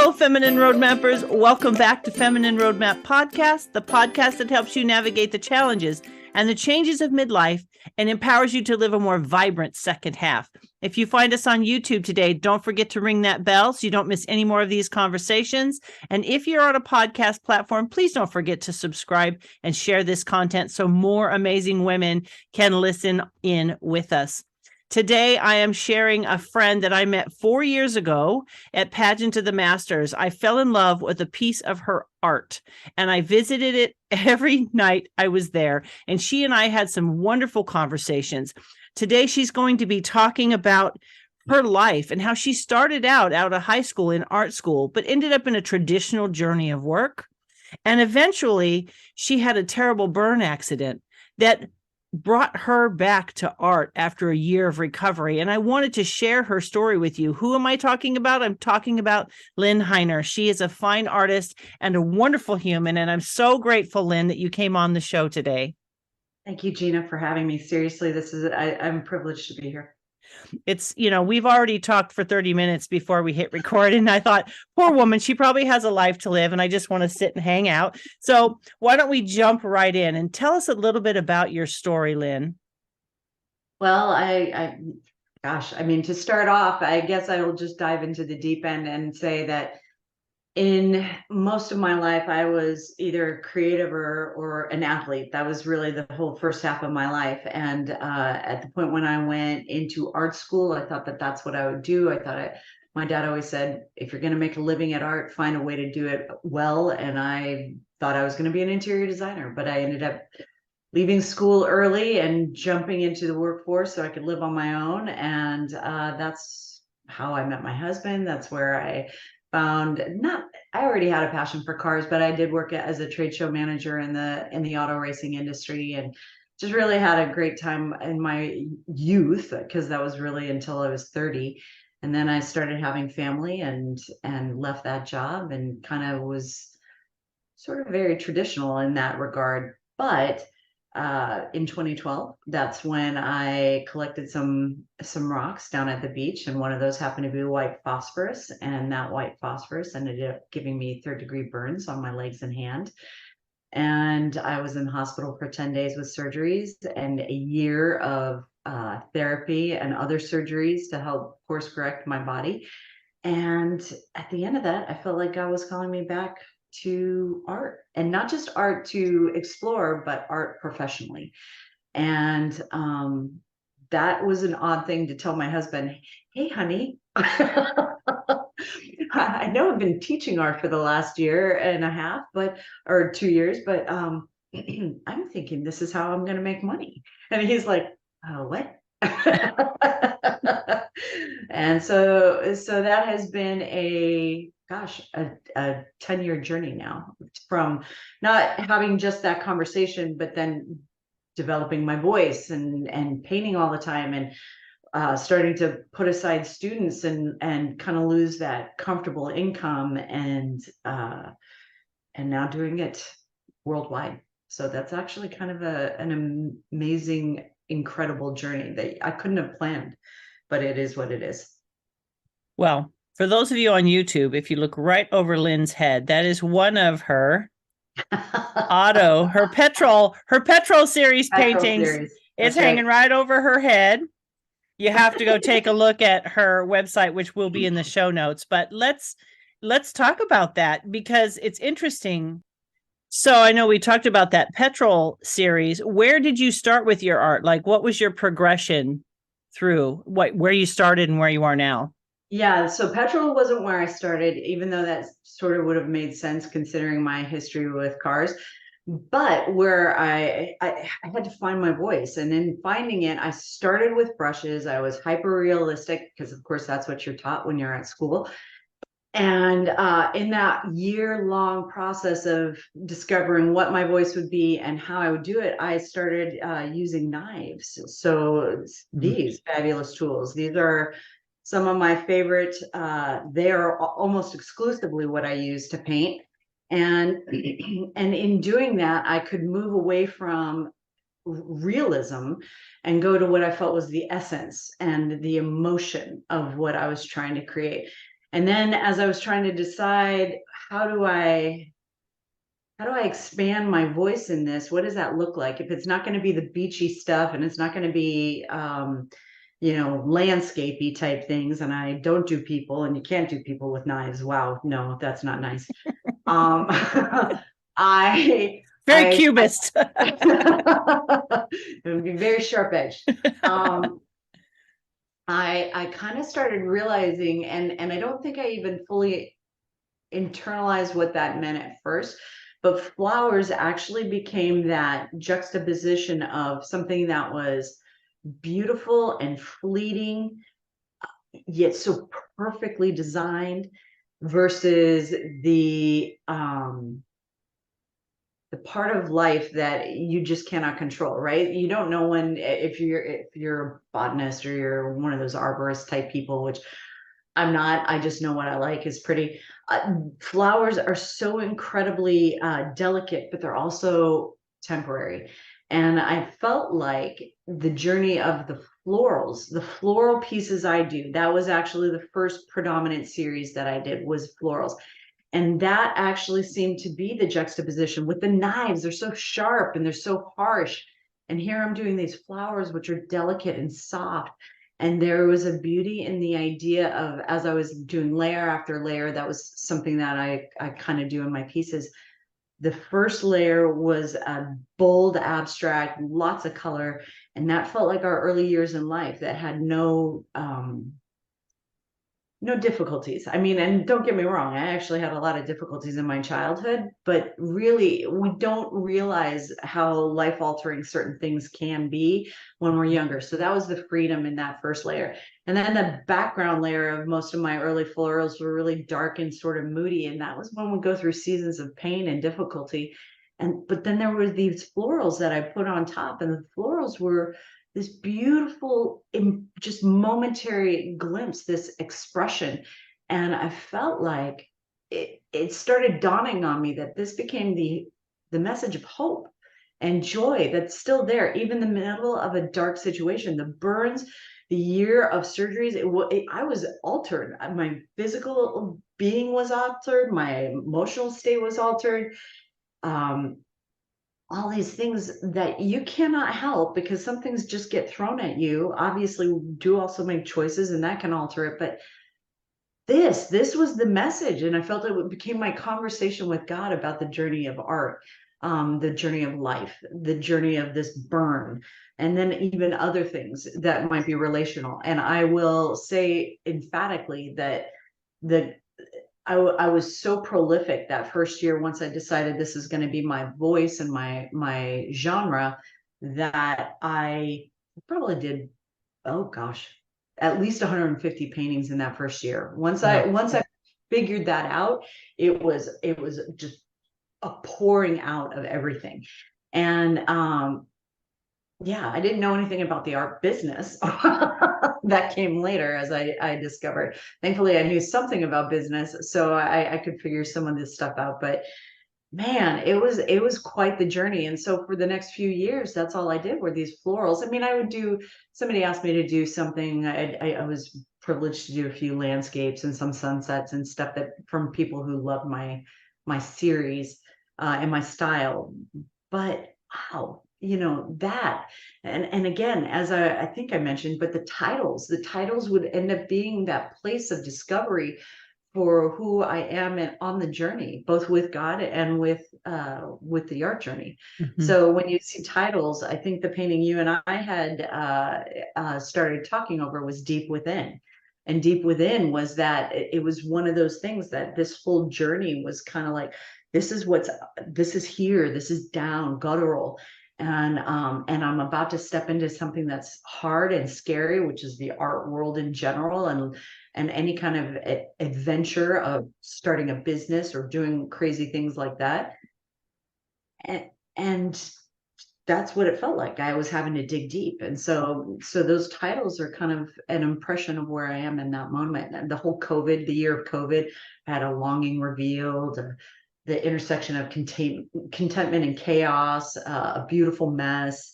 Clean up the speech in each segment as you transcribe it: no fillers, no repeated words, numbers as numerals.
Hello, Feminine Roadmappers. Welcome back to Feminine Roadmap Podcast, the podcast that helps you navigate the challenges and the changes of midlife and empowers you to live a more vibrant second half. If you find us on YouTube today, don't forget to ring that bell so you don't miss any more of these conversations. And if you're on a podcast platform, please don't forget to subscribe and share this content so more amazing women can listen in with us. Today, I am sharing a friend that I met 4 years ago at Pageant of the Masters. I fell in love with a piece of her art, and I visited it every night I was there, and she and I had some wonderful conversations. Today, she's going to be talking about her life and how she started out of high school in art school, but ended up in a traditional journey of work. And eventually, she had a terrible burn accident that brought her back to art after a year of recovery. And I wanted to share her story with you. Who am I talking about? I'm talking about Lynn Hiner. She is a fine artist and a wonderful human. And I'm so grateful, Lynn, that you came on the show today. Thank you, Gina, for having me. Seriously, I'm privileged to be here. It's, we've already talked for 30 minutes before we hit record. And I thought, poor woman, she probably has a life to live. And I just want to sit and hang out. So why don't we jump right in and tell us a little bit about your story, Lynn? Well, to start off, I guess I will just dive into the deep end and say that in most of my life, I was either creative or an athlete. That was really the whole first half of my life. And at the point when I went into art school, I thought that that's what I would do. My dad always said, if you're going to make a living at art, find a way to do it well. And I thought I was going to be an interior designer, but I ended up leaving school early and jumping into the workforce so I could live on my own. And that's how I met my husband. That's where I I already had a passion for cars, but I did work as a trade show manager in the auto racing industry, and just really had a great time in my youth, because that was really until I was 30. And then I started having family and left that job, and kind of was sort of very traditional in that regard. But in 2012, that's when I collected some rocks down at the beach, and one of those happened to be white phosphorus, and that white phosphorus ended up giving me third-degree burns on my legs and hand. And I was in the hospital for 10 days with surgeries and a year of therapy and other surgeries to help course correct my body. And at the end of that, I felt like God was calling me back to art, and not just art to explore, but art professionally. And that was an odd thing to tell my husband. Hey, honey, I know I've been teaching art for the last year and a half, or 2 years, but I'm thinking this is how I'm going to make money. And he's like, what? And so that has been a 10-year journey now, from not having just that conversation, but then developing my voice and painting all the time, and starting to put aside students and kind of lose that comfortable income, and now doing it worldwide. So that's actually kind of an amazing, incredible journey that I couldn't have planned, but it is what it is. Well, for those of you on YouTube, if you look right over Lynn's head, that is one of her her petrol series paintings. It's hanging right over her head. You have to go take a look at her website, which will be in the show notes. But let's talk about that, because it's interesting. So I know we talked about that petrol series. Where did you start with your art? Like, what was your progression through where you started and where you are now? Yeah, so petrol wasn't where I started, even though that sort of would have made sense considering my history with cars. But where I had to find my voice, and in finding it, I started with brushes. I was hyper realistic, because of course that's what you're taught when you're at school. And in that year-long process of discovering what my voice would be and how I would do it, I started using knives. So these fabulous tools, these are some of my favorite. They are almost exclusively what I use to paint. And in doing that, I could move away from realism and go to what I felt was the essence and the emotion of what I was trying to create. And then as I was trying to decide, how do I expand my voice in this? What does that look like? If it's not going to be the beachy stuff and it's not going to be, landscapey type things, and I don't do people, and you can't do people with knives. Wow, no, that's not nice. Um, I, Very I, cubist. it would be very sharp edged. I kind of started realizing, and I don't think I even fully internalized what that meant at first, but flowers actually became that juxtaposition of something that was beautiful and fleeting, yet so perfectly designed, versus the part of life that you just cannot control, right? You don't know when, if you're a botanist or you're one of those arborist type people, which I'm not. I just know what I like is pretty. Flowers are so incredibly delicate, but they're also temporary. And I felt like the journey of the florals, the floral pieces I do, that was actually the first predominant series that I did, was florals. And that actually seemed to be the juxtaposition with the knives. They're so sharp and they're so harsh. And here I'm doing these flowers, which are delicate and soft. And there was a beauty in the idea of, as I was doing layer after layer, that was something that I kind of do in my pieces. The first layer was a bold abstract, lots of color. And that felt like our early years in life that had no difficulties. I mean, and don't get me wrong, I actually had a lot of difficulties in my childhood, but really, we don't realize how life altering certain things can be when we're younger. So that was the freedom in that first layer. And then the background layer of most of my early florals were really dark and sort of moody. And that was when we go through seasons of pain and difficulty. But then there were these florals that I put on top, and the florals were this beautiful, just momentary glimpse, this expression. And I felt like it started dawning on me that this became the message of hope and joy that's still there, even in the middle of a dark situation. The burns, the year of surgeries, I was altered. My physical being was altered. My emotional state was altered. Um, all these things that you cannot help, because some things just get thrown at you. Obviously, we do also make choices and that can alter it. But this was the message. And I felt it became my conversation with God about the journey of art, the journey of life, the journey of this burn, and then even other things that might be relational. And I will say emphatically that the I was so prolific that first year, once I decided this is going to be my voice and my genre, that I probably did, oh gosh, at least 150 paintings in that first year. Once I figured that out, it was just a pouring out of everything. And yeah, I didn't know anything about the art business. That came later, as I discovered. Thankfully, I knew something about business, so I could figure some of this stuff out. But man, it was quite the journey. And so for the next few years, that's all I did were these florals. I mean, I would do. Somebody asked me to do something. I was privileged to do a few landscapes and some sunsets and stuff that from people who loved my series and my style. But wow, that. And again, as I think I mentioned, but the titles would end up being that place of discovery for who I am on the journey, both with God and with the art journey. Mhm. So when you see titles, I think the painting you and I had started talking over was Deep Within. And Deep Within was that it was one of those things that this whole journey was kind of like, this is here, this is down, guttural. And I'm about to step into something that's hard and scary, which is the art world in general, and any kind of adventure of starting a business or doing crazy things like that. And that's what it felt like. I was having to dig deep. And so those titles are kind of an impression of where I am in that moment. And the whole the year of COVID, had a longing revealed, the intersection of contentment and chaos, a beautiful mess,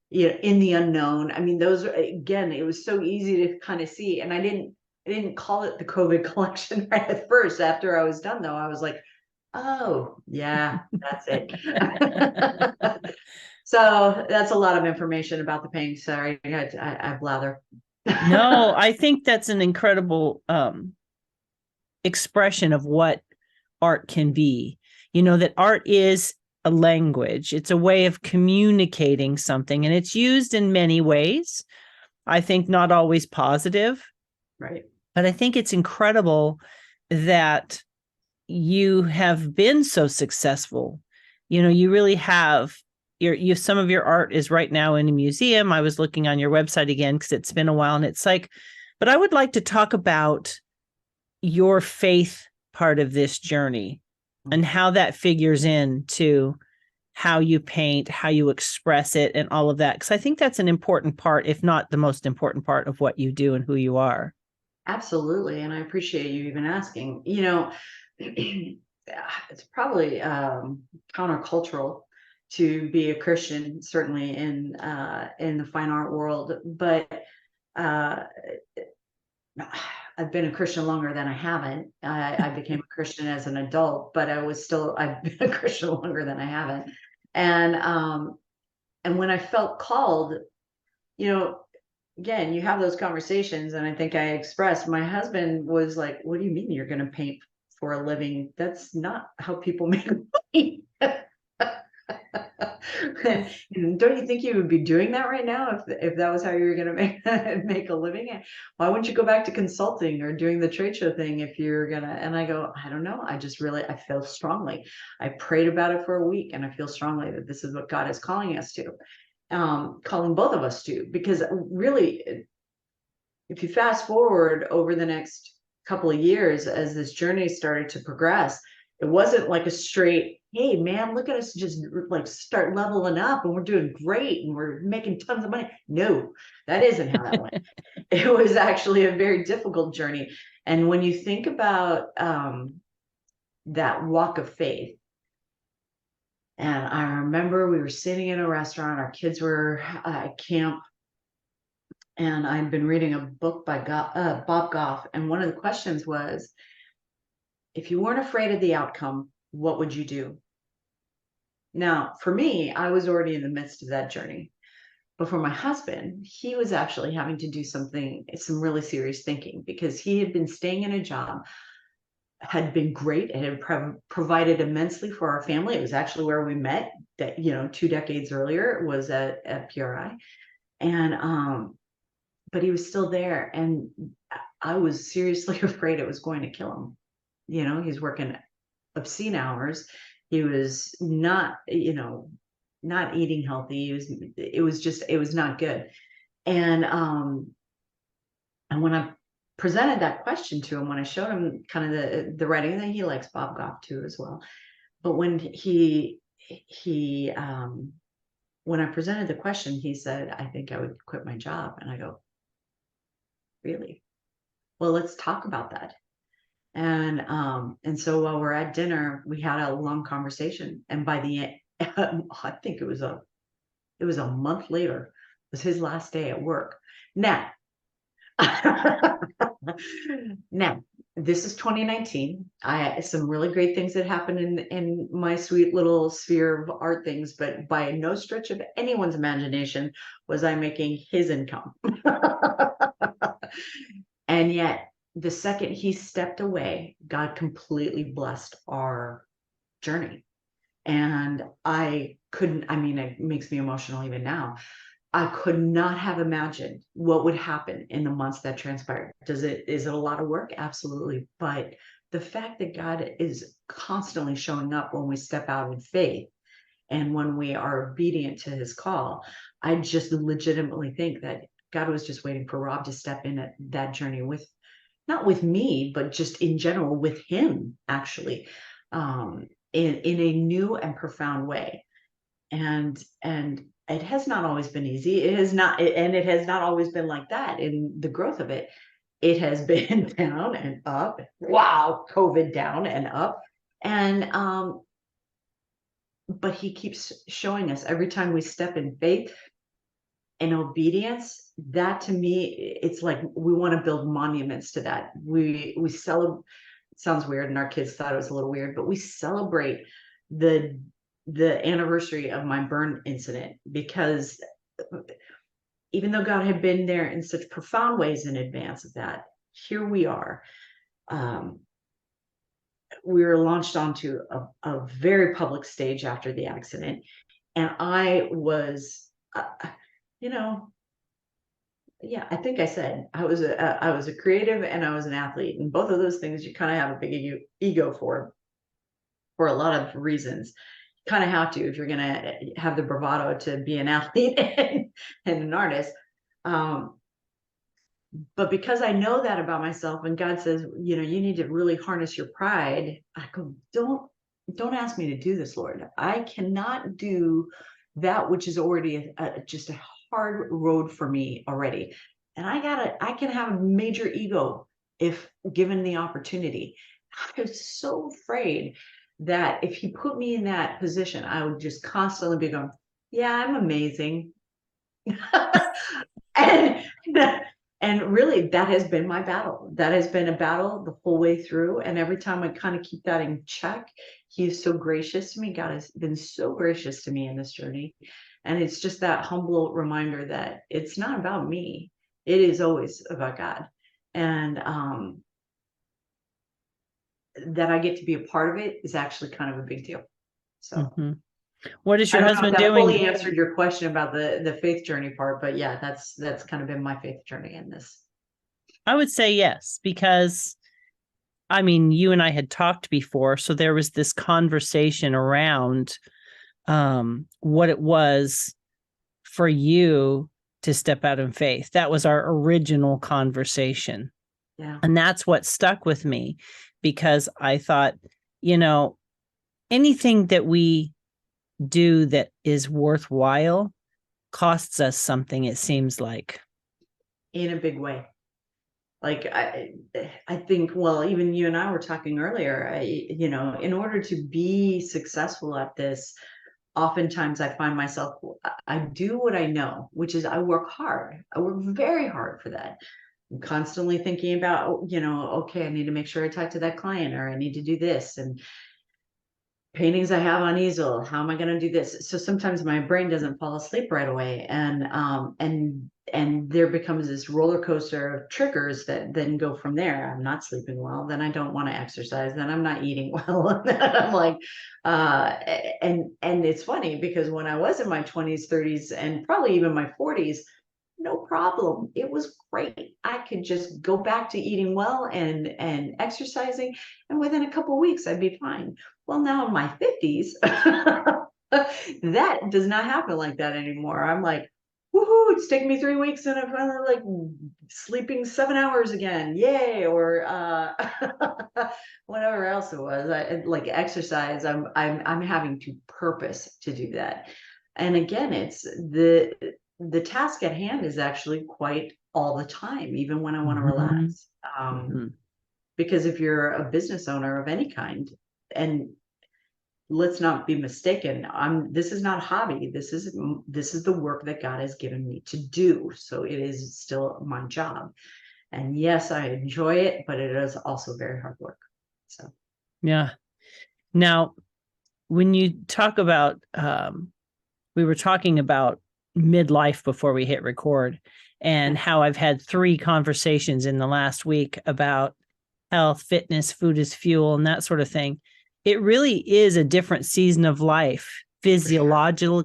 in the unknown. I mean, those are, again, it was so easy to kind of see. And I didn't I didn't call it the COVID collection right at first. After I was done, though, I was like, oh, yeah, that's it. So that's a lot of information about the pain. Sorry, I blather. No, I think that's an incredible expression of what art can be. You know, that art is a language, it's a way of communicating something, and it's used in many ways. I think not always positive, Right. but I think it's incredible that you have been so successful. You know, you really have. Some of your art is right now in a museum. I was looking on your website again because it's been a while, and it's like, but I would like to talk about your faith part of this journey and how that figures into how you paint, how you express it, and all of that. Because I think that's an important part, if not the most important part of what you do and who you are. Absolutely. And I appreciate you even asking. It's probably countercultural to be a Christian, certainly in the fine art world, but uh, I've been a Christian longer than I haven't. I became a Christian as an adult, but I've been a Christian longer than I haven't. And when I felt called, you know, again, you have those conversations, and I think I expressed, my husband was like, what do you mean you're going to paint for a living? That's not how people make money. And don't you think you would be doing that right now if that was how you were going to make a living? Why wouldn't you go back to consulting or doing the trade show thing if you're gonna? And I go, I don't know. I feel strongly. I prayed about it for a week, and I feel strongly that this is what God is calling us to, calling both of us to. Because really, if you fast forward over the next couple of years as this journey started to progress, it wasn't like a straight, hey man, look at us just like start leveling up and we're doing great and we're making tons of money. No, that isn't how that went. It was actually a very difficult journey. And when you think about that walk of faith, and I remember we were sitting in a restaurant, our kids were at camp, and I'd been reading a book by Bob Goff, and one of the questions was, if you weren't afraid of the outcome, what would you do? Now, for me, I was already in the midst of that journey. But for my husband, he was actually having to do some really serious thinking, because he had been staying in a job, had been great, and had provided immensely for our family. It was actually where we met, that 2 decades earlier, was at PRI. And but he was still there, and I was seriously afraid it was going to kill him. He's working obscene hours. He was not eating healthy. It was not good. And when I presented that question to him, when I showed him kind of the writing, that he likes Bob Goff too as well. But when when I presented the question, he said, I think I would quit my job. And I go, really? Well, let's talk about that. And so while we're at dinner, we had a long conversation. And by the end, I think it was a month later, was his last day at work. Now, now this is 2019. Some really great things that happened in my sweet little sphere of art things, but by no stretch of anyone's imagination was I making his income. And yet, the second he stepped away, God completely blessed our journey. And it makes me emotional even now. I could not have imagined what would happen in the months that transpired. Is it a lot of work? Absolutely. But the fact that God is constantly showing up when we step out in faith and when we are obedient to his call, I just legitimately think that God was just waiting for Rob to step in at that journey not with me, but just in general with him, actually, in a new and profound way. And it has not always been easy. It has not always been like that in the growth of it. It has been down and up. Wow, COVID down and up. And but he keeps showing us every time we step in faith and obedience, that to me, it's like we want to build monuments to that. We celebrate, sounds weird, and our kids thought it was a little weird, but we celebrate the anniversary of my burn incident, because even though God had been there in such profound ways in advance of that, here we are. We were launched onto a very public stage after the accident, and I was, you know, yeah, I think I said I was a creative and I was an athlete, and both of those things you kind of have a big ego for a lot of reasons. You kind of have to if you're going to have the bravado to be an athlete and an artist. But because I know that about myself, and God says, you need to really harness your pride, I go, don't ask me to do this, Lord. I cannot do that which is already just a hard road for me already. And I can have a major ego if given the opportunity. I was so afraid that if he put me in that position, I would just constantly be going, yeah, I'm amazing. and and really, that has been my battle. That has been a battle the whole way through. And every time I kind of keep that in check, he is so gracious to me. God has been so gracious to me in this journey. And it's just that humble reminder that it's not about me. It is always about God. And that I get to be a part of it is actually kind of a big deal. So What is I your don't know if husband that doing? fully answered your question about the faith journey part, but yeah, that's kind of been my faith journey in this. I would say yes, because I mean, you and I had talked before, so there was this conversation around what it was for you to step out in faith. That was our original conversation. Yeah. And that's what stuck with me, because I thought, anything that we do that is worthwhile costs us something, it seems like. In a big way. Like I think, well, even you and I were talking earlier, in order to be successful at this, oftentimes I find myself, I do what I know, which is I work hard. I work very hard for that. I'm constantly thinking about, okay, I need to make sure I talk to that client, or I need to do this, and paintings I have on easel, how am I going to do this? So sometimes my brain doesn't fall asleep right away, and there becomes this roller coaster of triggers that then go from there. I'm not sleeping well, then I don't want to exercise, then I'm not eating well, and then I'm like, and it's funny because when I was in my 20s, 30s, and probably even my 40s, no problem. It was great. I could just go back to eating well and exercising, and within a couple of weeks I'd be fine. Well, now in my 50s, that does not happen like that anymore. I'm like, woohoo, it's taken me 3 weeks and I'm finally like sleeping 7 hours again. Yay. Or whatever else it was. Like exercise. I'm having to purpose to do that. And again, it's the task at hand is actually quite all the time, even when I want to relax. Because if you're a business owner of any kind, and let's not be mistaken, this is not a hobby. This is the work that God has given me to do. So it is still my job. And yes, I enjoy it, but it is also very hard work. So yeah. Now, when you talk about we were talking about midlife before we hit record, and how I've had 3 conversations in the last week about health, fitness, food as fuel, and that sort of thing. It really is a different season of life, physiologically,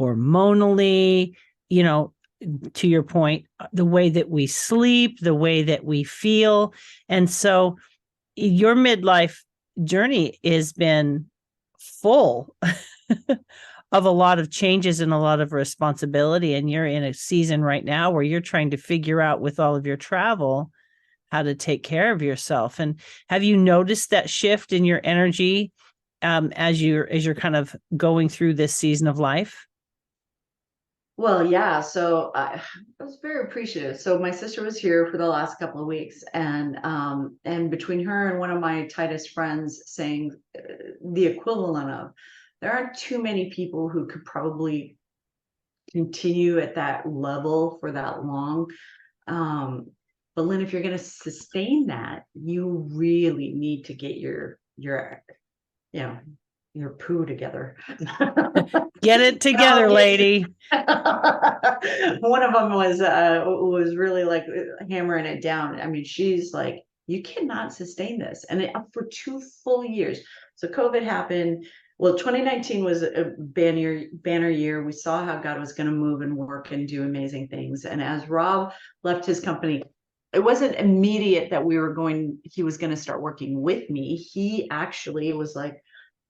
hormonally, to your point, the way that we sleep, the way that we feel. And so your midlife journey has been full of a lot of changes and a lot of responsibility. And you're in a season right now where you're trying to figure out, with all of your travel, how to take care of yourself. And have you noticed that shift in your energy as you're kind of going through this season of life? well, yeah. So I was very appreciative. So my sister was here for the last couple of weeks, and between her and one of my tightest friends saying the equivalent of, there aren't too many people who could probably continue at that level for that long. But Lynn, if you're going to sustain that, you really need to get your you know, your poo together. Get it together, lady. One of them was really like hammering it down. I mean, she's like, you cannot sustain this. And for 2 full years. So COVID happened. Well, 2019 was a banner year. We saw how God was going to move and work and do amazing things. And as Rob left his company, it wasn't immediate that he was going to start working with me. He actually was like,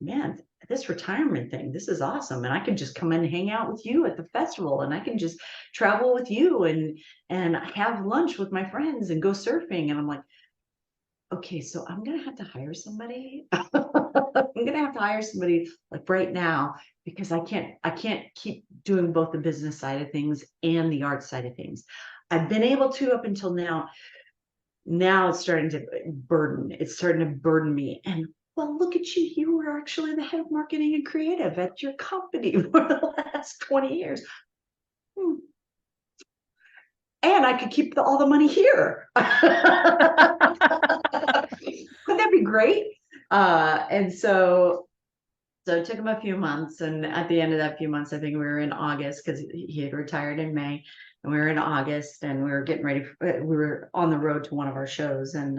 man, this retirement thing, this is awesome. And I can just come in and hang out with you at the festival, and I can just travel with you and have lunch with my friends and go surfing. And I'm like, okay, so I'm gonna have to hire somebody. I'm gonna have to hire somebody like right now, because I can't keep doing both the business side of things and the art side of things. I've been able to up until now. Now it's starting to burden me. And well, look at you. You were actually the head of marketing and creative at your company for the last 20 years. And I could keep all the money here. Wouldn't that be great? And so it took him a few months. And at the end of that few months, I think we were in August, because he had retired in May. And we were in August, and we were getting ready. We were on the road to one of our shows. And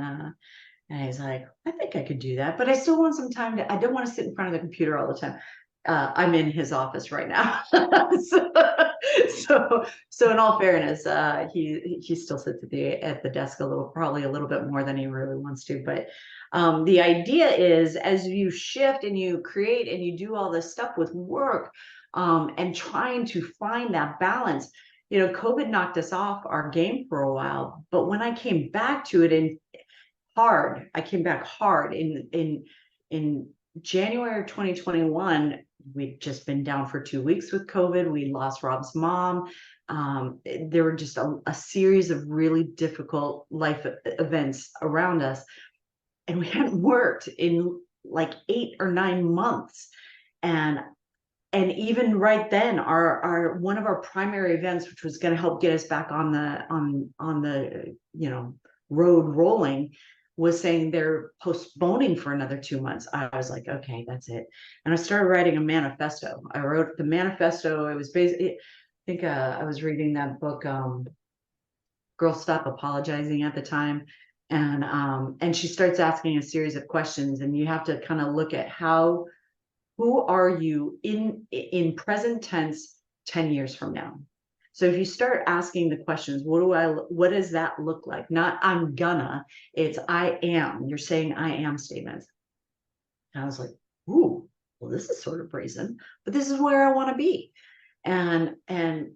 he's like, I think I could do that, but I still want some time I don't want to sit in front of the computer all the time. I'm in his office right now. so in all fairness, he still sits at the desk probably a little bit more than he really wants to. But the idea is, as you shift and you create and you do all this stuff with work, and trying to find that balance, COVID knocked us off our game for a while. But when I came back to it I came back hard in January of 2021. We'd just been down for 2 weeks with COVID. We lost Rob's mom. There were just a series of really difficult life events around us. And we hadn't worked in like 8 or 9 months. And even right then, our one of our primary events, which was going to help get us back on the road rolling, was saying they're postponing for another 2 months. I was like, okay, that's it. And I started writing a manifesto. I wrote the manifesto. It was basically, I think I was reading that book, Girl Stop Apologizing, at the time. And she starts asking a series of questions, and you have to kind of look at who are you in present tense 10 years from now? So if you start asking the questions, what does that look like? Not I'm gonna, it's I am. You're saying I am statements. And I was like, ooh, well, this is sort of brazen, but this is where I want to be. And I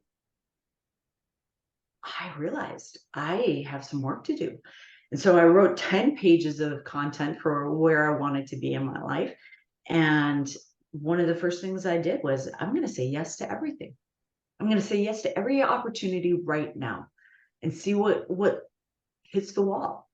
realized I have some work to do. And so I wrote 10 pages of content for where I wanted to be in my life. And one of the first things I did was, I'm going to say yes to everything. I'm going to say yes to every opportunity right now and see what hits the wall.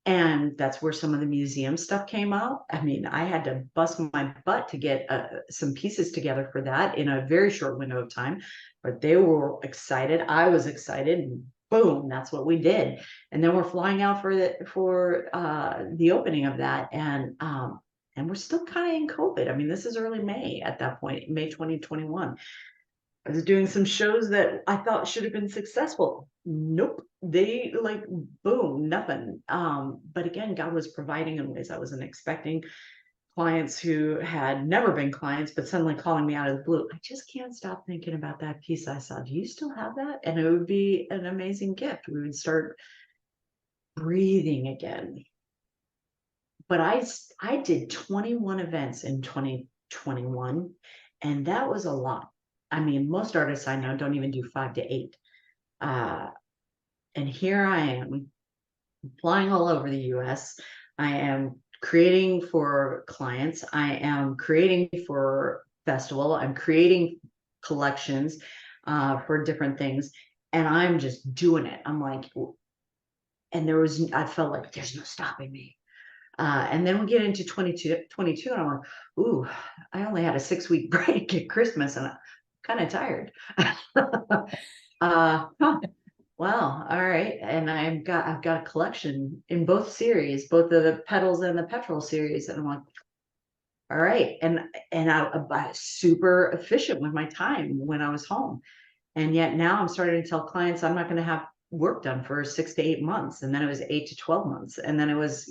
And that's where some of the museum stuff came out. I mean, I had to bust my butt to get some pieces together for that in a very short window of time, but they were excited. I was excited, and boom, that's what we did. And then we're flying out for the opening of that. And we're still kind of in COVID. I mean, this is early May at that point, May 2021. I was doing some shows that I thought should have been successful. Nope. They boom, nothing. But again, God was providing in ways I wasn't expecting. Clients who had never been clients, but suddenly calling me out of the blue. I just can't stop thinking about that piece I saw. Do you still have that? And it would be an amazing gift. We would start breathing again. But I did 21 events in 2021, and that was a lot. I mean, most artists I know don't even do 5 to 8. And here I am flying all over the US. I am creating for clients. I am creating for festival. I'm creating collections for different things. And I'm just doing it. I'm like, and I felt like there's no stopping me. And then we get into 22, and I'm like, ooh, I only had a 6-week break at Christmas, and kind of tired. Huh. Wow. All right. And I've got a collection in both series, both the pedals and the petrol series. And I'm like, all right. And I super efficient with my time when I was home. And yet now I'm starting to tell clients I'm not going to have work done for 6 to 8 months. And then it was 8 to 12 months. And then it was,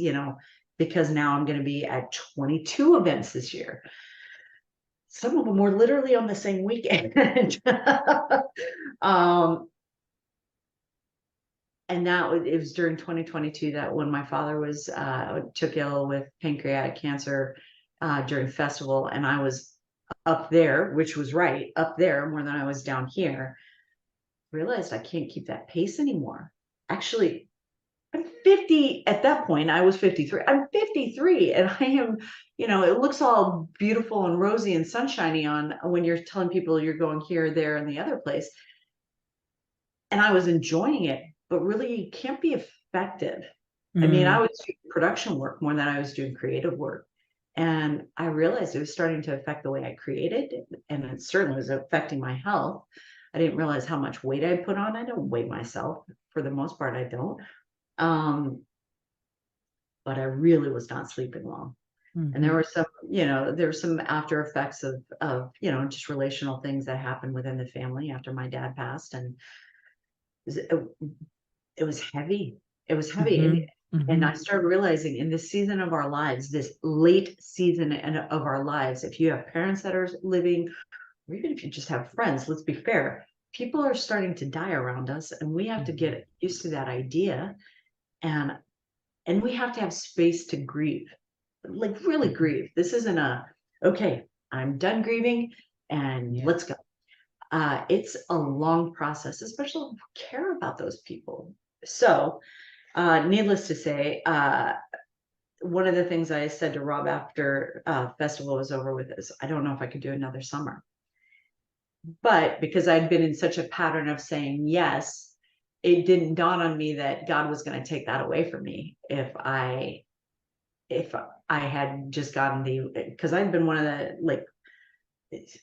because now I'm going to be at 22 events this year. Some of them were literally on the same weekend. And it was during 2022 that when my father was took ill with pancreatic cancer during festival, and I was up there, which was right up there more than I was down here. Realized I can't keep that pace anymore. Actually, I'm 50 at that point. I was 53. I'm 53, and I am, it looks all beautiful and rosy and sunshiny on when you're telling people you're going here, there, and the other place. And I was enjoying it, but really you can't be effective. I mean, I was doing production work more than I was doing creative work. And I realized it was starting to affect the way I created, and it certainly was affecting my health. I didn't realize how much weight I put on. I don't weigh myself. For the most part, I don't. But I really was not sleeping well. And there were some after effects of just relational things that happened within the family after my dad passed. And it was heavy. It was heavy. And I started realizing in this season of our lives, this late season of our lives, if you have parents that are living, or even if you just have friends, let's be fair, people are starting to die around us, and we have to get used to that idea. And we have to have space to grieve, like really grieve. This isn't okay, I'm done grieving and let's go. It's a long process, especially if we care about those people. So, needless to say, one of the things I said to Rob after festival was over with is, I don't know if I could do another summer. But because I'd been in such a pattern of saying yes, it didn't dawn on me that God was going to take that away from me if I had just gotten because I'd been one of the, it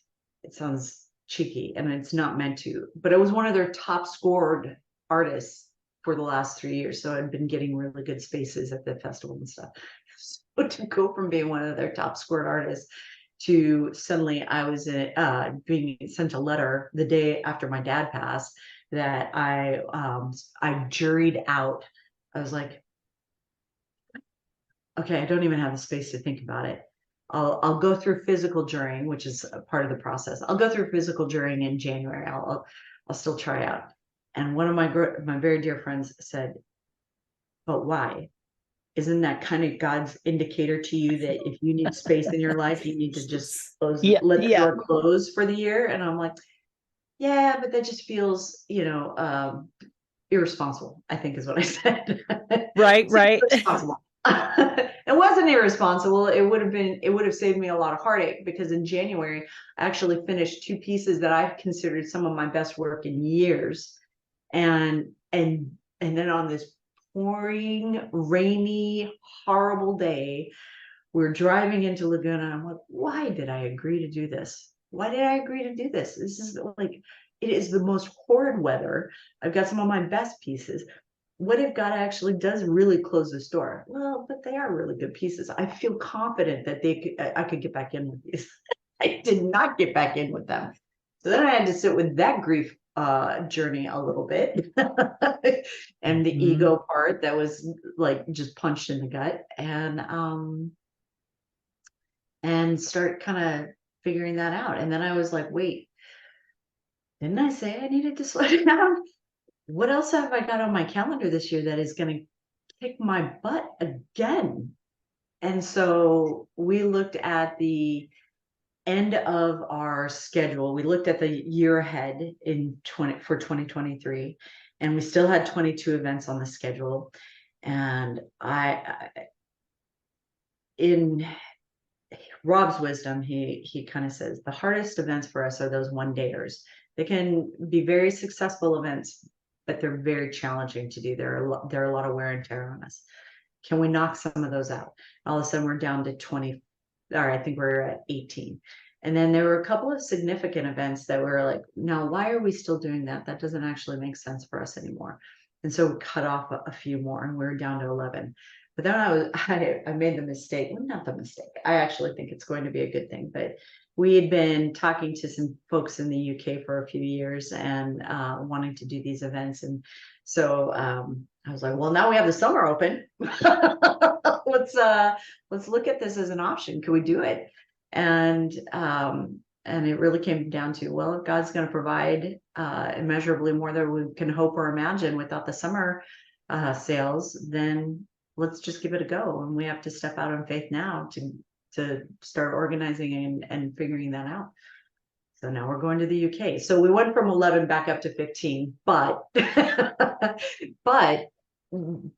sounds cheeky and it's not meant to, but it was one of their top scored artists for the last 3 years. So I'd been getting really good spaces at the festival and stuff. So to go from being one of their top scored artists to suddenly I was being sent a letter the day after my dad passed that I juried out. I was like, okay, I don't even have the space to think about it. I'll go through physical jurying, which is a part of the process. I'll go through physical jurying in January. I'll still try out. And one of my very dear friends said, but why? Isn't that kind of God's indicator to you that if you need space in your life, you need to just let the door close for the year? And I'm like, yeah, but that just feels, irresponsible, I think is what I said. Right. Irresponsible. It wasn't irresponsible. It would have saved me a lot of heartache, because in January, I actually finished 2 pieces that I've considered some of my best work in years. And then on this pouring, rainy, horrible day, we're driving into Laguna. I'm like, why did I agree to do this? Why did I agree to do this? This is it is the most horrid weather. I've got some of my best pieces. What if God actually does really close this door? Well, but they are really good pieces. I feel confident that I could get back in with these. I did not get back in with them. So then I had to sit with that grief journey a little bit and the ego part that was just punched in the gut, and start kind of figuring that out. And then I was like, wait, didn't I say I needed to slow down? What else have I got on my calendar this year that is going to kick my butt again? And so we looked at the end of our schedule. We looked at the year ahead for 2023, and we still had 22 events on the schedule. And in Rob's wisdom, he kind of says the hardest events for us are those one-dayers. They can be very successful events, but they're very challenging to do. There are a lot of wear and tear on us. Can we knock some of those out? All of a sudden we're down to 20, or I think we're at 18. And then there were a couple of significant events that were like, now, why are we still doing that? That doesn't actually make sense for us anymore. And so we cut off a few more and we were down to 11. But then I made the mistake, well, not the mistake. I actually think it's going to be a good thing, but we had been talking to some folks in the UK for a few years and wanting to do these events. And so I was like, well, now we have the summer open. Let's look at this as an option. Can we do it? And it really came down to, well, if God's going to provide immeasurably more than we can hope or imagine without the summer sales, then let's just give it a go. And we have to step out on faith now to start organizing and figuring that out. So now we're going to the UK. So we went from 11 back up to 15, but but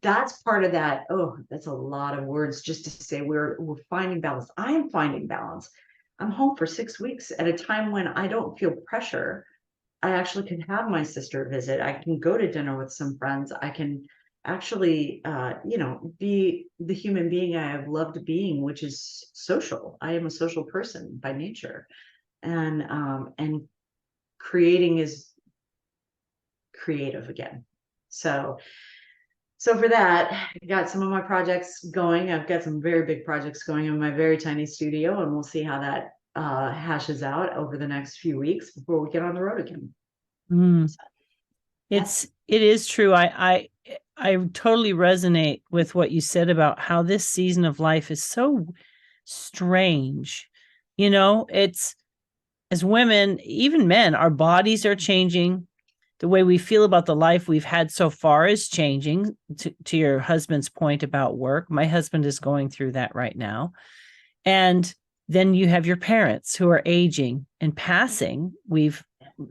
that's part of that. Oh, that's a lot of words just to say we're finding balance. I am finding balance. I'm home for 6 weeks at a time when I don't feel pressure. I actually can have my sister visit. I can go to dinner with some friends. I can actually, be the human being I have loved being, which is social. I am a social person by nature, and creating is creative again. So for that, I got some of my projects going. I've got some very big projects going in my very tiny studio, and we'll see how that hashes out over the next few weeks before we get on the road again. So, it is true. I totally resonate with what you said about how this season of life is so strange. It's, as women, even men, our bodies are changing. The way we feel about the life we've had so far is changing. To your husband's point about work, my husband is going through that right now. And then you have your parents who are aging and passing.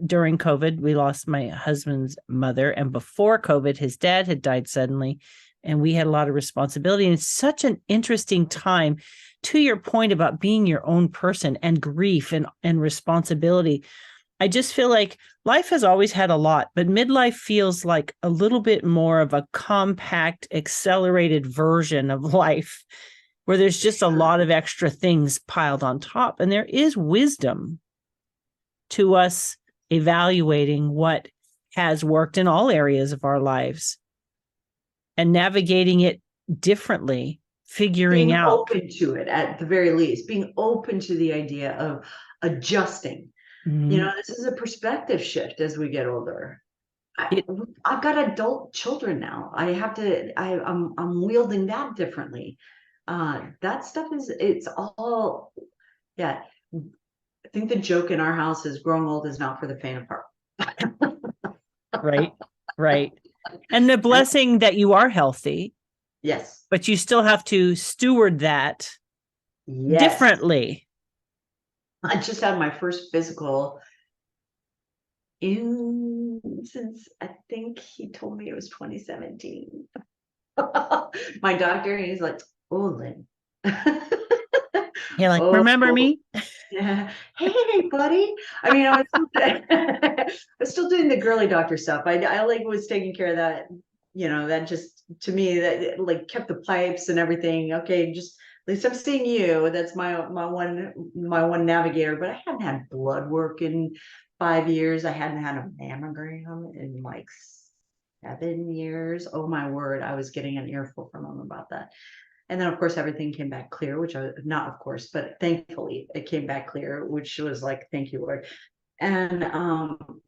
During COVID, we lost my husband's mother. And before COVID, his dad had died suddenly. And we had a lot of responsibility. And it's such an interesting time. To your point about being your own person and grief and responsibility, I just feel like life has always had a lot, but midlife feels like a little bit more of a compact, accelerated version of life where there's just a lot of extra things piled on top. And there is wisdom to us evaluating what has worked in all areas of our lives and navigating it differently, figuring being out. Open to it at the very least, being open to the idea of adjusting. Mm-hmm. This is a perspective shift as we get older. I've got adult children now. I'm wielding that differently. That stuff it's all, yeah. I think the joke in our house is growing old is not for the faint of heart. Right. And the blessing that you are healthy. Yes. But you still have to steward that differently. I just had my first physical since I think he told me it was 2017. My doctor, he's like, oh, Lynn. You're like, remember me? Yeah. Hey, buddy. I mean, I was still doing the girly doctor stuff. I was taking care of that. That just, to me, that like kept the pipes and everything. Okay, just at least I'm seeing you. That's my one navigator. But I hadn't had blood work in 5 years. I hadn't had a mammogram in like 7 years. Oh my word! I was getting an earful from him about that. And then, of course, everything came back clear, not of course, but thankfully it came back clear, which was like, thank you, Lord. And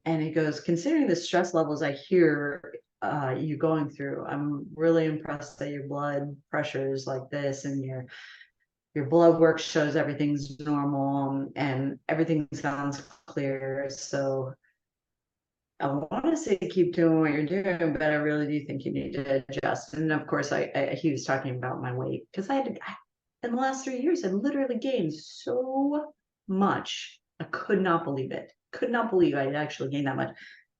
he goes, considering the stress levels I hear you going through, I'm really impressed that your blood pressure is like this, and your blood work shows everything's normal and everything sounds clear. So I want to say keep doing what you're doing, but I really do think you need to adjust. And of course, he was talking about my weight, because in the last 3 years, I literally gained so much. I could not believe it. Could not believe I actually gained that much.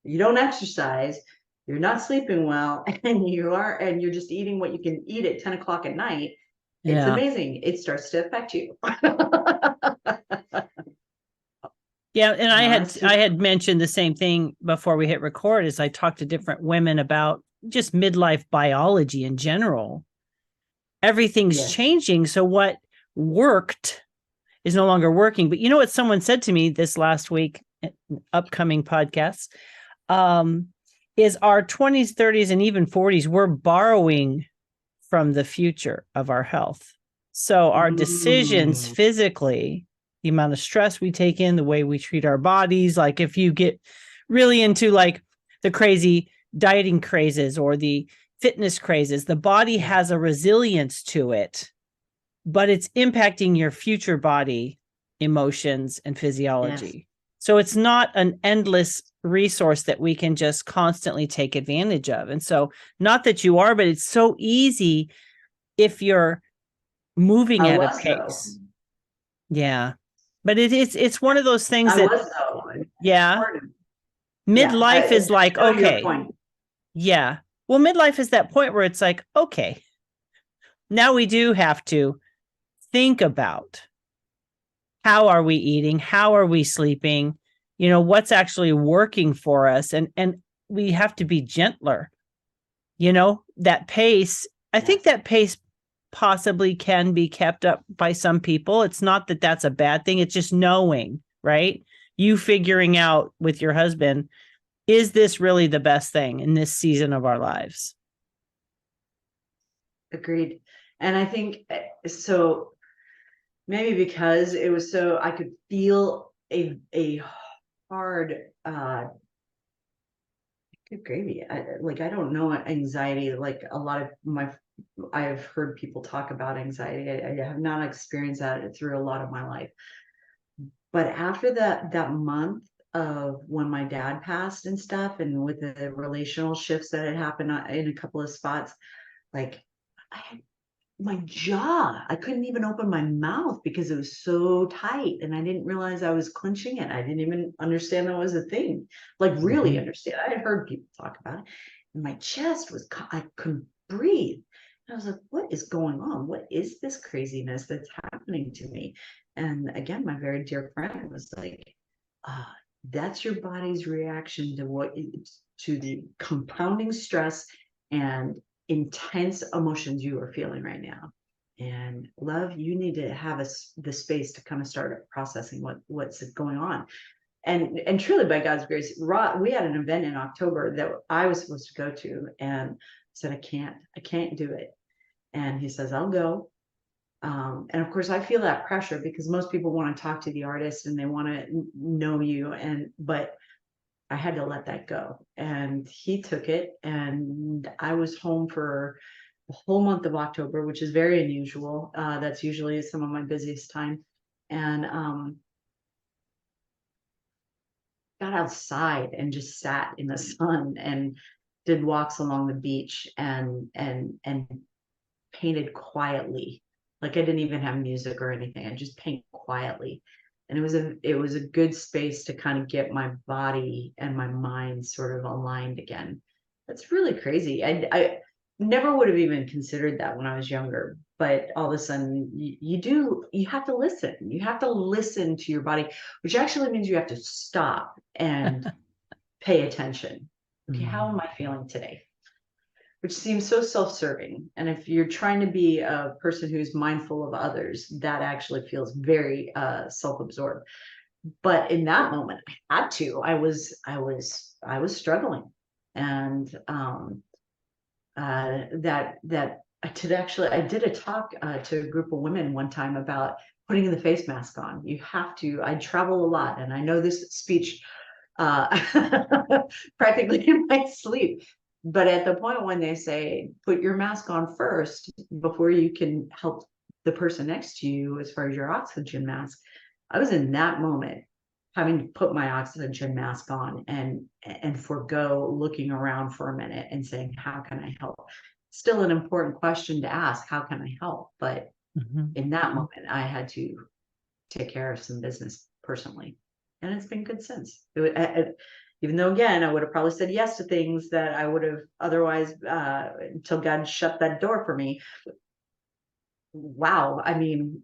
You don't exercise, you're not sleeping well, and you're just eating what you can eat at 10 o'clock at night. It's amazing. It starts to affect you. Yeah, and I had mentioned the same thing before we hit record, as I talked to different women about just midlife biology in general. Everything's changing. So what worked is no longer working. But you know what someone said to me this last week, upcoming podcasts, is our 20s, 30s, and even 40s, we're borrowing from the future of our health. So our decisions physically, the amount of stress we take in, the way we treat our bodies, like if you get really into like the crazy dieting crazes or the fitness crazes, the body has a resilience to it, but it's impacting your future body emotions and physiology. Yes. So it's not an endless resource that we can just constantly take advantage of. And so not that you are, but it's so easy if you're moving at a pace. Yeah. But it's one of those things yeah. Midlife is like, okay. Yeah. Well, midlife is that point where it's like, okay, now we do have to think about how are we eating? How are we sleeping? You know, what's actually working for us? And we have to be gentler. You know, that pace, I think that pace possibly can be kept up by some people. It's not that that's a bad thing. It's just knowing, right? You figuring out with your husband, is this really the best thing in this season of our lives? Agreed. And I think so maybe because it was so I could feel a hard good gravy. I don't know anxiety. Like a lot of I've heard people talk about anxiety. I have not experienced that through a lot of my life. But after that month of when my dad passed and stuff, and with the relational shifts that had happened in a couple of spots, like I had my jaw, I couldn't even open my mouth because it was so tight, and I didn't realize I was clenching it. I didn't even understand that was a thing, like really understand. I had heard people talk about it, and my chest was, I couldn't breathe. And I was like, what is going on? What is this craziness that's happening to me? And again, my very dear friend was like, that's your body's reaction to the compounding stress and intense emotions you are feeling right now. And love, you need to have the space to kind of start processing what's going on. And truly, by God's grace, we had an event in October that I was supposed to go to, and I said, I can't do it. And he says, I'll go. And of course, I feel that pressure because most people want to talk to the artist and they want to know you, but I had to let that go. And he took it, and I was home for the whole month of October, which is very unusual. That's usually some of my busiest time. And got outside and just sat in the sun and did walks along the beach and painted quietly. Like I didn't even have music or anything. I just paint quietly. And it was a good space to kind of get my body and my mind sort of aligned again. That's really crazy. I never would have even considered that when I was younger, but all of a sudden you have to listen. You have to listen to your body, which actually means you have to stop and pay attention. Okay, how am I feeling today? Which seems so self-serving. And if you're trying to be a person who's mindful of others, that actually feels very self-absorbed. But in that moment, I had to. I was struggling, and I did a talk to a group of women one time about putting the face mask on. You have to. I travel a lot, and I know this speech practically in my sleep. But at the point when they say, put your mask on first before you can help the person next to you as far as your oxygen mask, I was in that moment having to put my oxygen mask on and forego looking around for a minute and saying, how can I help? Still an important question to ask, how can I help? But in that moment, I had to take care of some business personally. And it's been good since. Even though, again, I would have probably said yes to things that I would have otherwise, until God shut that door for me. Wow. I mean,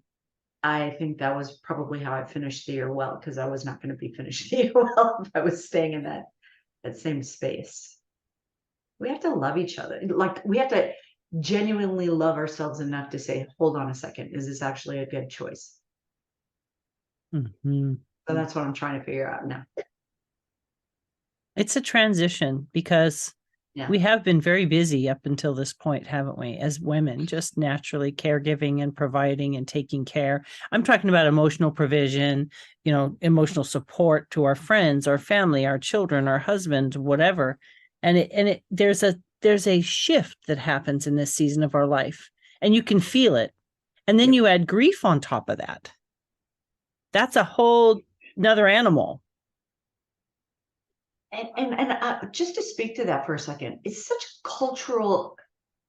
I think that was probably how I finished the year well, because I was not going to be finished the year well if I was staying in that same space. We have to love each other. Like we have to genuinely love ourselves enough to say, hold on a second, is this actually a good choice? Mhm. So that's what I'm trying to figure out now. It's a transition because Yeah. we have been very busy up until this point, haven't we, as women, just naturally caregiving and providing and taking care. I'm talking about emotional provision, emotional support to our friends, our family, our children, our husband, whatever. And there's a shift that happens in this season of our life, and you can feel it. And then you add grief on top of that. That's a whole another animal. And just to speak to that for a second, it's such a cultural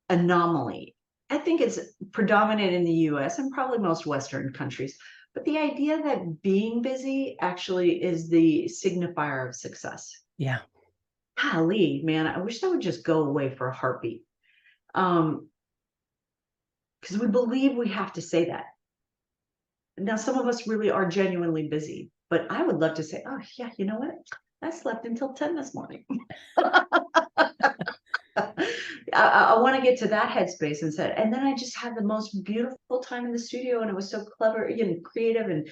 anomaly. I think it's predominant in the US and probably most Western countries. But the idea that being busy actually is the signifier of success. Yeah. Golly, man, I wish that would just go away for a heartbeat. Because we believe we have to say that. Now, some of us really are genuinely busy, but I would love to say, oh, yeah, you know what? I slept until 10 this morning. I want to get to that headspace and then I just had the most beautiful time in the studio, and it was so clever and creative and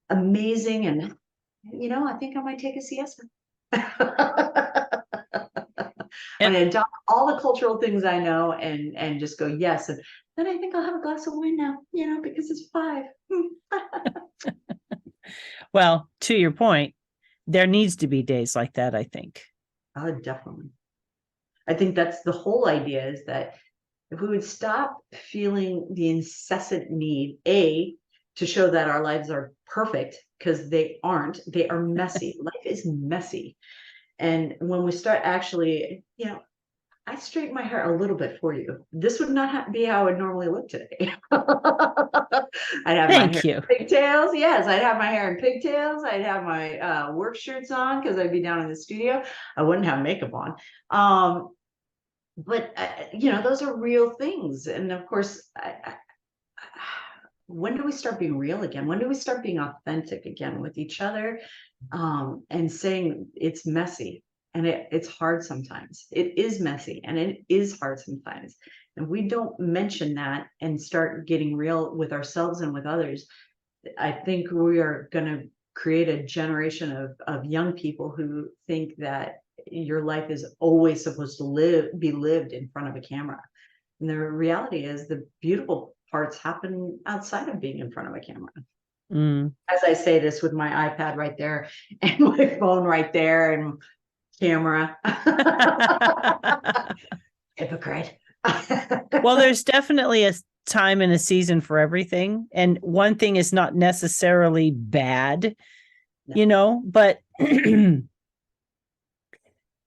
amazing. And, I think I might take a siesta. I adopt all the cultural things I know and just go, yes. And then I think I'll have a glass of wine now, because it's 5. Well, to your point, there needs to be days like that, I think. Oh, definitely. I think that's the whole idea, is that if we would stop feeling the incessant need, to show that our lives are perfect, because they aren't, they are messy. Life is messy. And when we start actually, I straighten my hair a little bit for you. This would not be how it would normally look today. I'd have my hair in pigtails. Yes, I'd have my hair in pigtails. I'd have my work shirts on because I'd be down in the studio. I wouldn't have makeup on. But those are real things. And of course, when do we start being real again? When do we start being authentic again with each other? And saying it's messy and it's hard sometimes. It is messy and it is hard sometimes. And we don't mention that and start getting real with ourselves and with others. I think we are going to create a generation of young people who think that your life is always supposed to be lived in front of a camera. And the reality is the beautiful parts happen outside of being in front of a camera. As I say this with my iPad right there and my phone right there and camera. Hypocrite. Well, there's definitely a time and a season for everything. And one thing is not necessarily bad, but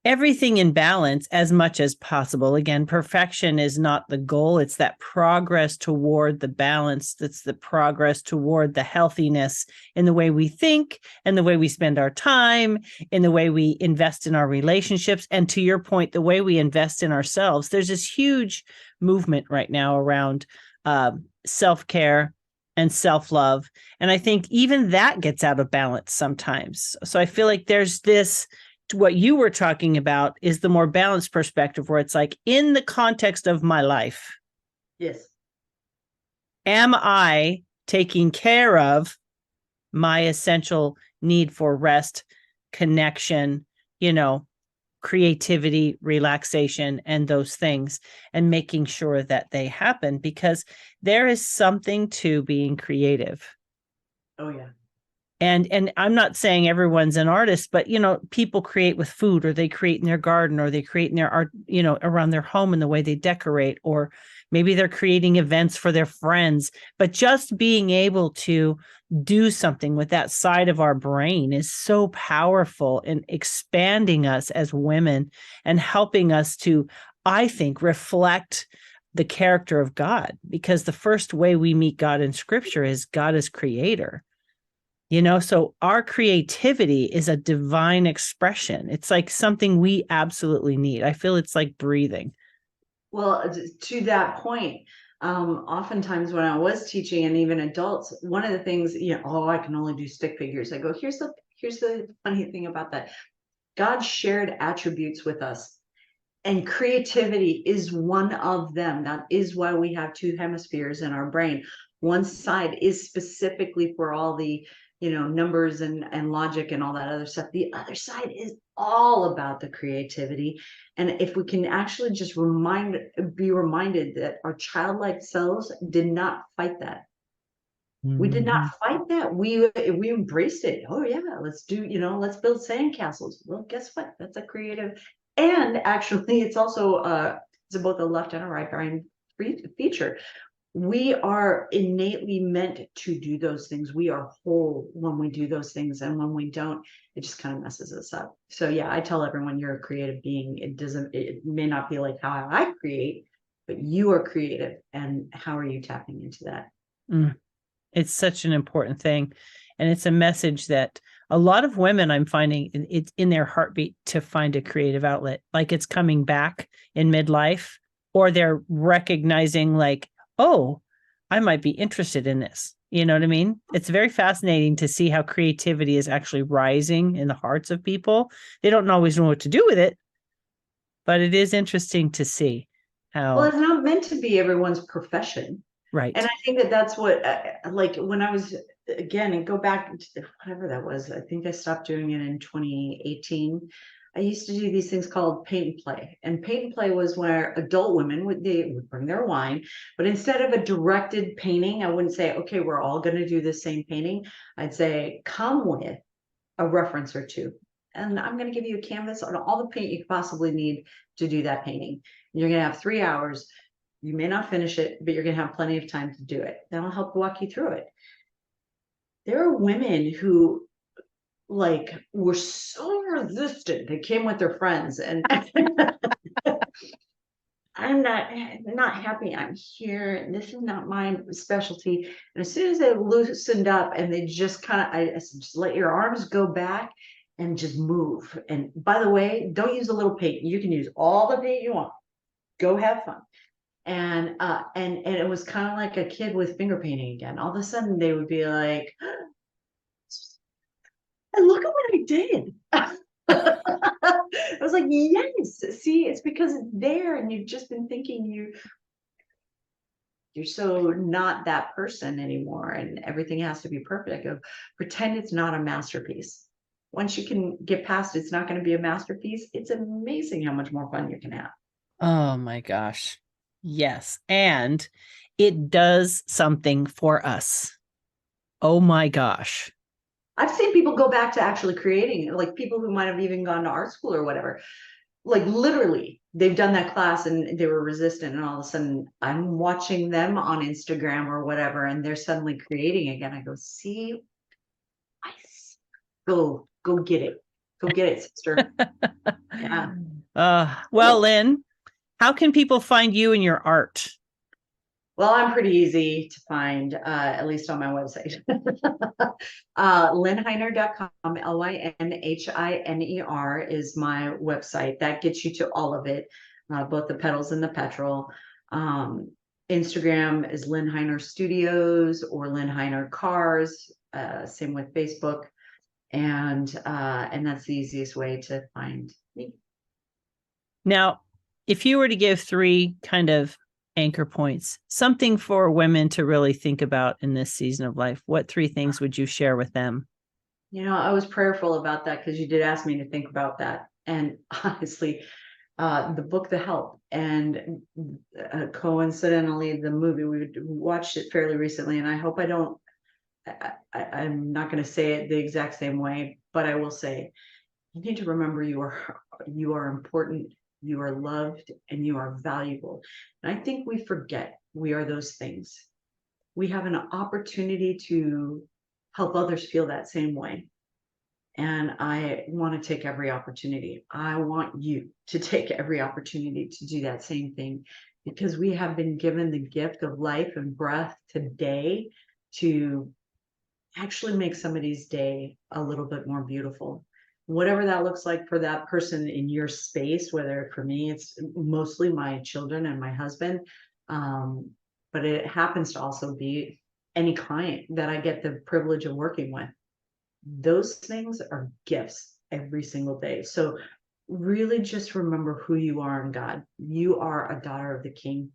everything in balance as much as possible. Again, perfection is not the goal. It's that progress toward the balance. That's the progress toward the healthiness in the way we think and the way we spend our time, in the way we invest in our relationships. And to your point, the way we invest in ourselves. There's this huge movement right now around self-care and self-love. And I think even that gets out of balance sometimes. So I feel like there's this, what you were talking about is the more balanced perspective, where it's like, in the context of my life, yes, am I taking care of my essential need for rest, connection, creativity, relaxation, and those things, and making sure that they happen? Because there is something to being creative. Oh yeah. And I'm not saying everyone's an artist, but people create with food, or they create in their garden, or they create in their art, around their home and the way they decorate, or maybe they're creating events for their friends. But just being able to do something with that side of our brain is so powerful in expanding us as women and helping us to, I think, reflect the character of God, because the first way we meet God in Scripture is God as creator. So our creativity is a divine expression. It's like something we absolutely need. I feel it's like breathing. Well, to that point, oftentimes when I was teaching, and even adults, one of the things, I can only do stick figures. I go, here's the funny thing about that. God shared attributes with us, and creativity is one of them. That is why we have 2 hemispheres in our brain. One side is specifically for all the numbers and logic and all that other stuff. The other side is all about the creativity. And if we can actually just be reminded that our childlike selves did not fight that. We did not fight that. We embraced it. Oh yeah, let's build sandcastles. Well, guess what? That's a creative, and actually it's also it's both a left and a right brain feature. We are innately meant to do those things. We are whole when we do those things, and when we don't, it just kind of messes us up. So yeah, I tell everyone you're a creative being. It may not be like how I create, but you are creative, and how are you tapping into that? It's such an important thing. And it's a message that a lot of women, I'm finding it's in their heartbeat to find a creative outlet, like it's coming back in midlife, or they're recognizing like, oh, I might be interested in this. You know what I mean? It's very fascinating to see how creativity is actually rising in the hearts of people. They don't always know what to do with it, but it is interesting to see how. Well, it's not meant to be everyone's profession. Right. And I think that's what, like when I was, again, and go back to whatever that was, I think I stopped doing it in 2018. I used to do these things called paint and play. And paint and play was where adult women would bring their wine, but instead of a directed painting, I wouldn't say, okay, we're all going to do the same painting. I'd say, come with a reference or two. And I'm going to give you a canvas on all the paint you could possibly need to do that painting. You're going to have 3 hours. You may not finish it, but you're going to have plenty of time to do it. That'll help walk you through it. There are women who were so resistant. They came with their friends and I'm not happy. I'm here. This is not my specialty. And as soon as they loosened up and they just I said, just let your arms go back and just move. And by the way, don't use a little paint. You can use all the paint you want. Go have fun. And it was kind of like a kid with finger painting again. All of a sudden they would be like, and look at what I did. I was like, yes, see, it's because it's there and you've just been thinking you're so not that person anymore and everything has to be perfect. I go, pretend it's not a masterpiece. Once you can get past it's not going to be a masterpiece, it's amazing how much more fun you can have. Oh my gosh. Yes. And it does something for us. Oh my gosh. I've seen people go back to actually creating it, like people who might have even gone to art school or whatever. Like literally, they've done that class and they were resistant, and all of a sudden I'm watching them on Instagram or whatever, and they're suddenly creating again. I go, see, go get it. Go get it, sister. Yeah. Well, Lynn, how can people find you and your art? Well, I'm pretty easy to find, at least on my website. Lynhiner.com, Lynhiner is my website. That gets you to all of it, both the pedals and the petrol. Instagram is Lynn Hiner Studios or Lynn Hiner Cars. Same with Facebook. And that's the easiest way to find me. Now, if you were to give 3 kind of anchor points, something for women to really think about in this season of life, what 3 things would you share with them? I was prayerful about that because you did ask me to think about that. And honestly, the book, The Help, and coincidentally, the movie, we watched it fairly recently, and I hope I'm not going to say it the exact same way, but I will say, you need to remember you are important, you are loved, and you are valuable. And I think we forget we are those things. We have an opportunity to help others feel that same way. And I want to take every opportunity. I want you to take every opportunity to do that same thing, because we have been given the gift of life and breath today to actually make somebody's day a little bit more beautiful. Whatever that looks like for that person in your space, whether for me, it's mostly my children and my husband. But it happens to also be any client that I get the privilege of working with. Those things are gifts every single day. So really just remember who you are in God. You are a daughter of the King.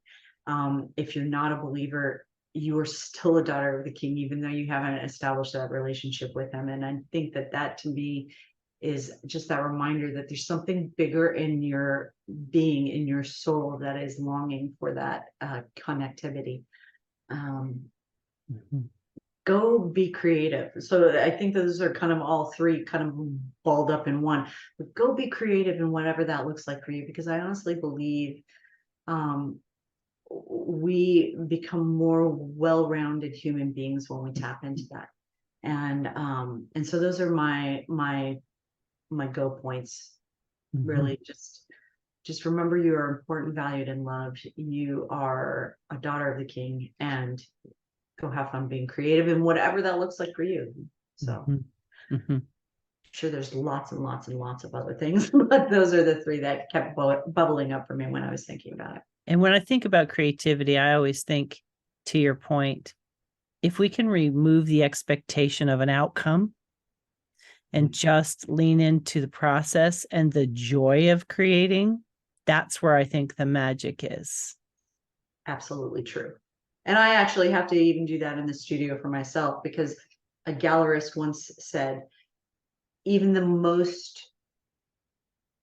If you're not a believer, you are still a daughter of the king, even though you haven't established that relationship with him. And I think that to me is just that reminder that there's something bigger in your being, in your soul, that is longing for that connectivity. Go be creative. So I think those are kind of all three kind of balled up in one. But go be creative in whatever that looks like for you, because I honestly believe we become more well-rounded human beings when we tap into that. And so those are my go points. Really, just remember, you are important, valued, and loved. You are a daughter of the king, and go have fun being creative in whatever that looks like for you. So sure, there's lots and lots and lots of other things, but those are the three that kept bubbling up for me when I was thinking about it. And when I think about creativity, I always think, to your point, if we can remove the expectation of an outcome and just lean into the process and the joy of creating, that's where I think the magic is. Absolutely true. And I actually have to even do that in the studio for myself, because a gallerist once said, even the most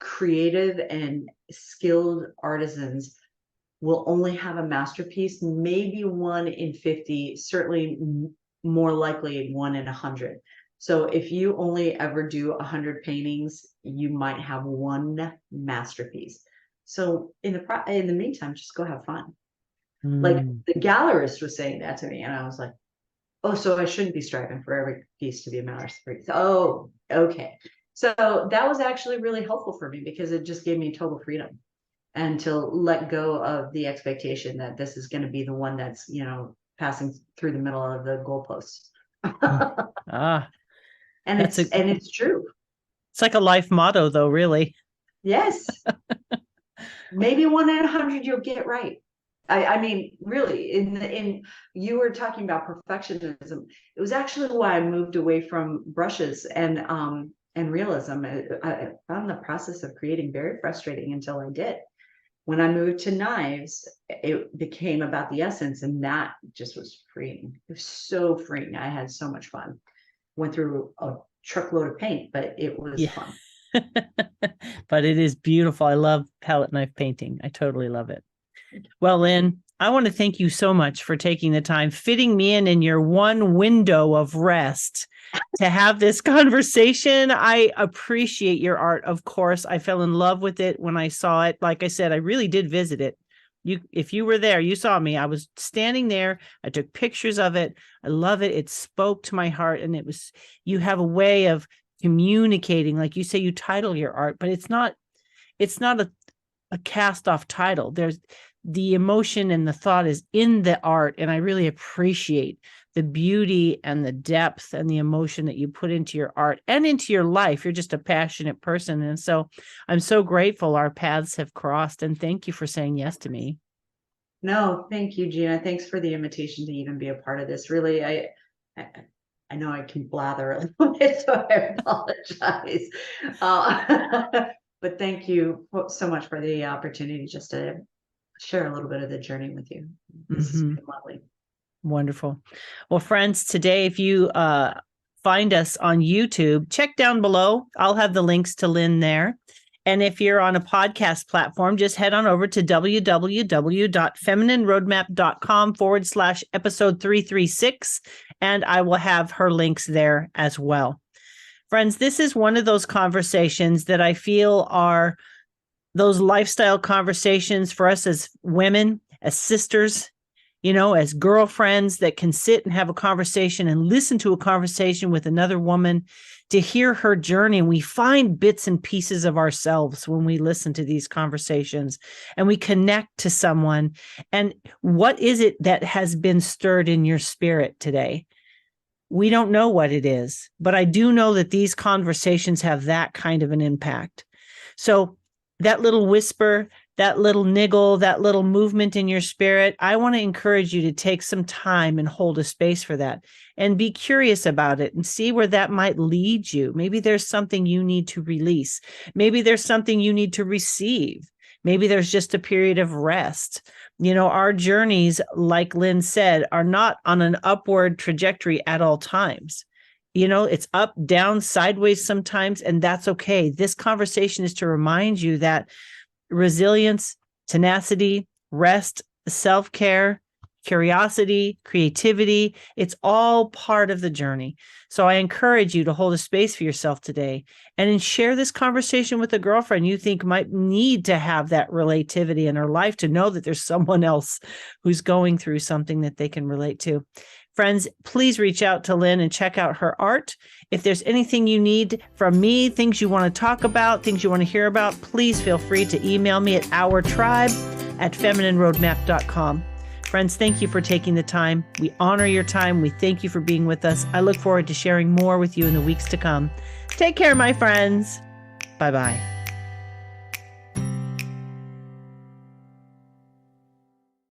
creative and skilled artisans will only have a masterpiece, maybe 1 in 50, certainly more likely 1 in 100. So if you only ever do 100 paintings, you might have 1 masterpiece. So in the meantime, just go have fun. Like the gallerist was saying that to me, and I was like, oh, so I shouldn't be striving for every piece to be a masterpiece. Oh, okay. So that was actually really helpful for me, because it just gave me total freedom, and to let go of the expectation that this is going to be the one that's, passing through the middle of the goalposts. And it's true. It's like a life motto, though, really. Yes. Maybe 1 in 100 you'll get right. I mean, really, in you were talking about perfectionism. It was actually why I moved away from brushes and realism. I found the process of creating very frustrating until I did. When I moved to knives, it became about the essence, and that just was freeing. It was so freeing. I had so much fun. Went through a truckload of paint, but it was fun. But it is beautiful. I love palette knife painting. I totally love it. Well, Lynn, I want to thank you so much for taking the time, fitting me in your one window of rest to have this conversation. I appreciate your art. Of course, I fell in love with it when I saw it. Like I said, I really did visit it. If you were there, you saw me. I was standing there. I took pictures of it. I love it. It spoke to my heart. And you have a way of communicating. Like you say, you title your art, but it's not a cast off title. There's the emotion and the thought is in the art. And I really appreciate the beauty and the depth and the emotion that you put into your art and into your life. You're just a passionate person. And so I'm so grateful our paths have crossed, and thank you for saying yes to me. No, thank you, Gina. Thanks for the invitation to even be a part of this. Really, I know I can blather a little bit, so I apologize. But thank you so much for the opportunity just to share a little bit of the journey with you. This has been lovely. Wonderful. Well, friends, today, if you find us on YouTube, check down below. I'll have the links to Lynn there. And if you're on a podcast platform, just head on over to www.feminineroadmap.com/episode 336, and I will have her links there as well. Friends, this is one of those conversations that I feel are those lifestyle conversations for us as women, as sisters, as girlfriends that can sit and have a conversation and listen to a conversation with another woman, to hear her journey. And we find bits and pieces of ourselves when we listen to these conversations, and we connect to someone. And what is it that has been stirred in your spirit today? We don't know what it is, but I do know that these conversations have that kind of an impact. So that little whisper, that little niggle, that little movement in your spirit, I want to encourage you to take some time and hold a space for that and be curious about it and see where that might lead you. Maybe there's something you need to release. Maybe there's something you need to receive. Maybe there's just a period of rest. Our journeys, like Lynn said, are not on an upward trajectory at all times. It's up, down, sideways sometimes, and that's okay. This conversation is to remind you that resilience, tenacity, rest, self-care, curiosity, creativity, it's all part of the journey. So I encourage you to hold a space for yourself today and share this conversation with a girlfriend you think might need to have that relativity in her life, to know that there's someone else who's going through something that they can relate to. Friends, please reach out to Lynn and check out her art. If there's anything you need from me, things you want to talk about, things you want to hear about, please feel free to email me at ourtribe@feminineroadmap.com. Friends, thank you for taking the time. We honor your time. We thank you for being with us. I look forward to sharing more with you in the weeks to come. Take care, my friends. Bye-bye.